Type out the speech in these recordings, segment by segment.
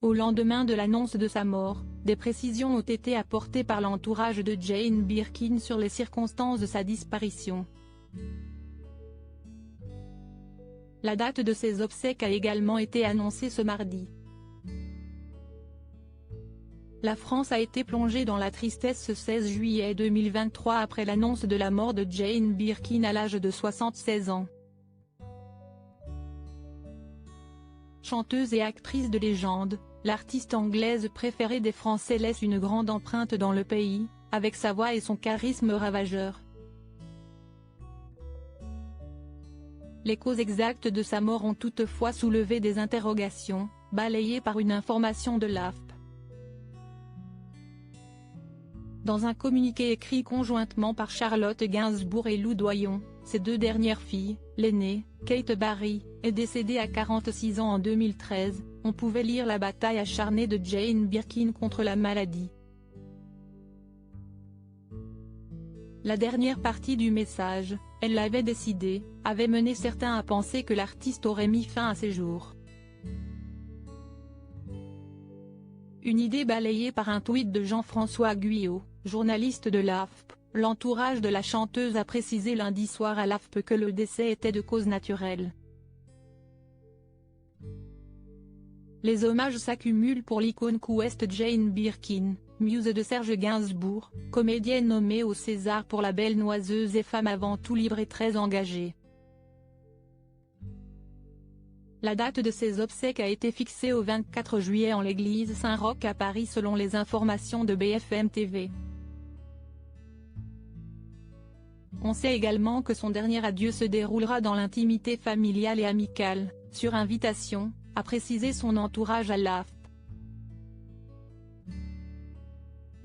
Au lendemain de l'annonce de sa mort, des précisions ont été apportées par l'entourage de Jane Birkin sur les circonstances de sa disparition. La date de ses obsèques a également été annoncée ce mardi. La France a été plongée dans la tristesse ce 16 juillet 2023 après l'annonce de la mort de Jane Birkin à l'âge de 76 ans. Chanteuse et actrice de légende, l'artiste anglaise préférée des Français laisse une grande empreinte dans le pays, avec sa voix et son charisme ravageur. Les causes exactes de sa mort ont toutefois soulevé des interrogations, balayées par une information de l'AFP. Dans un communiqué écrit conjointement par Charlotte Gainsbourg et Lou Doyon, ses deux dernières filles, l'aînée, Kate Barry, est décédée à 46 ans en 2013, on pouvait lire la bataille acharnée de Jane Birkin contre la maladie. La dernière partie du message, elle l'avait décidé, avait mené certains à penser que l'artiste aurait mis fin à ses jours. Une idée balayée par un tweet de Jean-François Guyot, journaliste de l'AFP. L'entourage de la chanteuse a précisé lundi soir à l'AFP que le décès était de cause naturelle. Les hommages s'accumulent pour l'icône queer Jane Birkin, muse de Serge Gainsbourg, comédienne nommée au César pour La Belle Noiseuse et femme avant tout libre et très engagée. La date de ses obsèques a été fixée au 24 juillet en l'église Saint-Roch à Paris selon les informations de BFM TV. On sait également que son dernier adieu se déroulera dans l'intimité familiale et amicale, sur invitation, a précisé son entourage à l'AFP.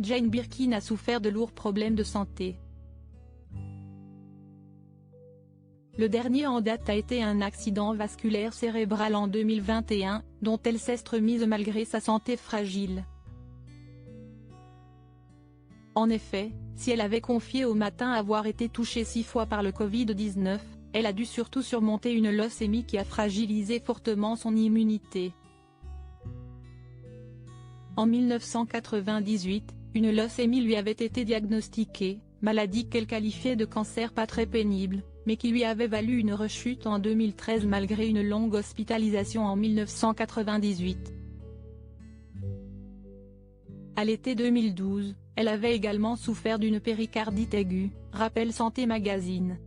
Jane Birkin a souffert de lourds problèmes de santé. Le dernier en date a été un accident vasculaire cérébral en 2021, dont elle s'est remise malgré sa santé fragile. En effet, si elle avait confié au Matin avoir été touchée 6 fois par le Covid-19, elle a dû surtout surmonter une leucémie qui a fragilisé fortement son immunité. En 1998, une leucémie lui avait été diagnostiquée, maladie qu'elle qualifiait de cancer pas très pénible, mais qui lui avait valu une rechute en 2013 malgré une longue hospitalisation en 1998. À l'été 2012, elle avait également souffert d'une péricardite aiguë, rappelle Santé Magazine.